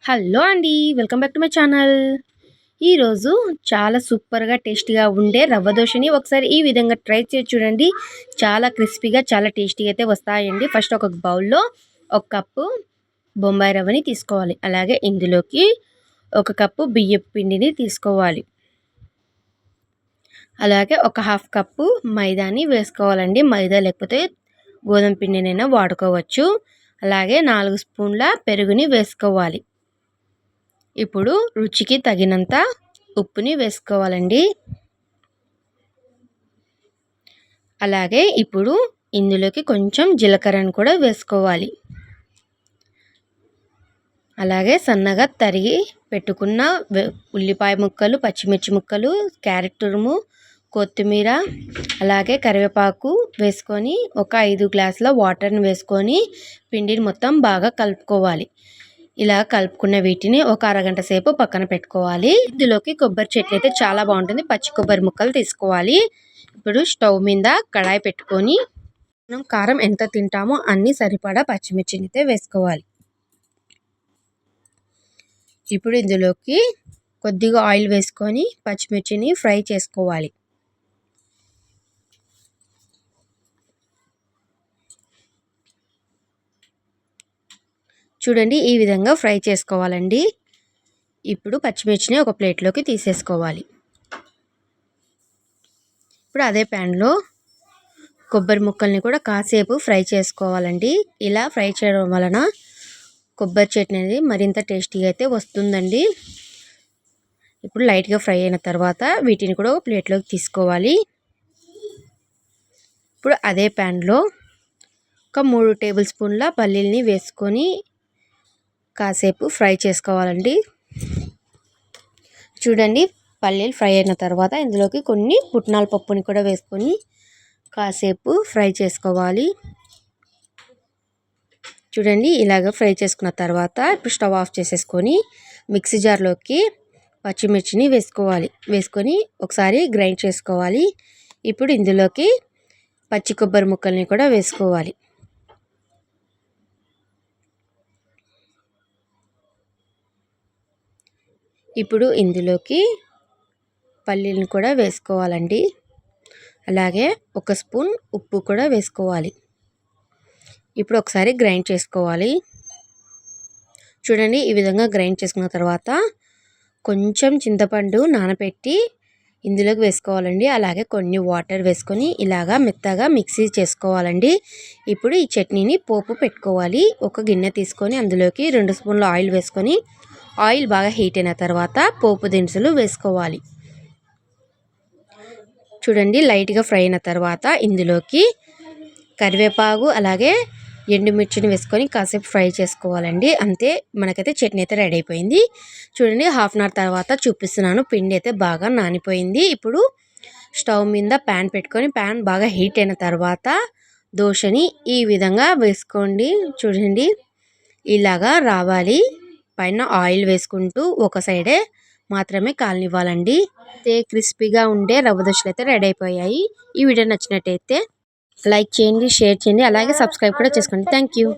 Hello అండి, welcome back to my channel. ఈరోజు చాలా సూపర్గా టేస్టీగా ఉండే రవ్వ దోశని ఒకసారి ఈ విధంగా ట్రై చేసి చూడండి. చాలా క్రిస్పీగా చాలా టేస్టీగా అయితే వస్తాయండి. ఫస్ట్ ఒక బౌల్లో ఒక కప్పు బొంబాయి రవ్వని తీసుకోవాలి. అలాగే ఇందులోకి ఒక కప్పు బియ్యపు పిండిని తీసుకోవాలి. అలాగే ఒక హాఫ్ కప్పు మైదాని వేసుకోవాలండి. మైదా లేకపోతే గోధుమ పిండినైనా వాడుకోవచ్చు. అలాగే 4 స్పూన్ల పెరుగుని వేసుకోవాలి. ఇప్పుడు రుచికి తగినంత ఉప్పుని వేసుకోవాలండి. అలాగే ఇప్పుడు ఇందులోకి కొంచెం జీలకర్రను కూడా వేసుకోవాలి. అలాగే సన్నగా తరిగి పెట్టుకున్న ఉల్లిపాయ ముక్కలు, పచ్చిమిర్చి ముక్కలు, క్యారెట్ తురుము, కొత్తిమీర, అలాగే కరివేపాకు వేసుకొని ఒక 5 గ్లాసుల వాటర్ని వేసుకొని పిండిని మొత్తం బాగా కలుపుకోవాలి. ఇలా కలుపుకున్న వీటిని ఒక అరగంట సేపు పక్కన పెట్టుకోవాలి. ఇందులోకి కొబ్బరి చట్నీ అయితే చాలా బాగుంటుంది. పచ్చి కొబ్బరి ముక్కలు తీసుకోవాలి. ఇప్పుడు స్టవ్ మీద కడాయి పెట్టుకొని మనం కారం ఎంత తింటామో అన్ని సరిపడా పచ్చిమిర్చిని అయితే వేసుకోవాలి. ఇప్పుడు ఇందులోకి కొద్దిగా ఆయిల్ వేసుకొని పచ్చిమిర్చిని ఫ్రై చేసుకోవాలి. చూడండి, ఈ విధంగా ఫ్రై చేసుకోవాలండి. ఇప్పుడు పచ్చిమిర్చిని ఒక ప్లేట్లోకి తీసేసుకోవాలి. ఇప్పుడు అదే ప్యాన్లో కొబ్బరి ముక్కల్ని కూడా కాసేపు ఫ్రై చేసుకోవాలండి. ఇలా ఫ్రై చేయడం వలన కొబ్బరి చట్నీ అనేది మరింత టేస్టీగా అయితే వస్తుందండి. ఇప్పుడు లైట్గా ఫ్రై అయిన తర్వాత వీటిని కూడా ఒక ప్లేట్లోకి తీసుకోవాలి. ఇప్పుడు అదే ప్యాన్లో ఒక 3 టేబుల్ స్పూన్ల పల్లీల్ని వేసుకొని కాసేపు ఫ్రై చేసుకోవాలండి. చూడండి, పల్లీలు ఫ్రై అయిన తర్వాత ఇందులోకి కొన్ని పుట్నాల పప్పుని కూడా వేసుకొని కాసేపు ఫ్రై చేసుకోవాలి. చూడండి, ఇలాగ ఫ్రై చేసుకున్న తర్వాత ఇప్పుడు స్టవ్ ఆఫ్ చేసేసుకొని మిక్సీ జార్లోకి పచ్చిమిర్చిని వేసుకొని ఒకసారి గ్రైండ్ చేసుకోవాలి. ఇప్పుడు ఇందులోకి పచ్చి కొబ్బరి ముక్కల్ని కూడా వేసుకోవాలి. ఇప్పుడు ఇందులోకి పల్లీలను కూడా వేసుకోవాలండి. అలాగే ఒక స్పూన్ ఉప్పు కూడా వేసుకోవాలి. ఇప్పుడు ఒకసారి గ్రైండ్ చేసుకోవాలి. చూడండి, ఈ విధంగా గ్రైండ్ చేసుకున్న తర్వాత కొంచెం చింతపండు నానబెట్టి ఇందులోకి వేసుకోవాలండి. అలాగే కొన్ని వాటర్ వేసుకొని ఇలాగా మెత్తగా మిక్సీ చేసుకోవాలండి. ఇప్పుడు ఈ చట్నీని పోపు పెట్టుకోవాలి. ఒక గిన్నె తీసుకొని అందులోకి 2 స్పూన్ల ఆయిల్ వేసుకొని ఆయిల్ బాగా హీట్ అయిన తర్వాత పోపు దినుసులు వేసుకోవాలి. చూడండి, లైట్గా ఫ్రై అయిన తర్వాత ఇందులోకి కరివేపాకు అలాగే ఎండుమిర్చిని వేసుకొని కాసేపు ఫ్రై చేసుకోవాలండి. అంతే, మనకైతే చట్నీ అయితే రెడీ అయిపోయింది. చూడండి, హాఫ్ అన్ అవర్ తర్వాత చూపిస్తున్నాను. పిండి అయితే బాగా నానిపోయింది. ఇప్పుడు స్టవ్ మీద ప్యాన్ పెట్టుకొని ప్యాన్ బాగా హీట్ అయిన తర్వాత దోశని ఈ విధంగా వేసుకోండి. చూడండి, ఇలాగా రావాలి. పైన ఆయిల్ వేసుకుంటూ ఒక సైడే మాత్రమే కాలనివ్వాలండి. క్రిస్పీగా ఉండే రవ్వ దోశలు అయితే రెడీ అయిపోయాయి. ఈ వీడియో నచ్చినట్టయితే లైక్ చేయండి, షేర్ చేయండి, అలాగే సబ్స్క్రైబ్ కూడా చేసుకోండి. Thank you.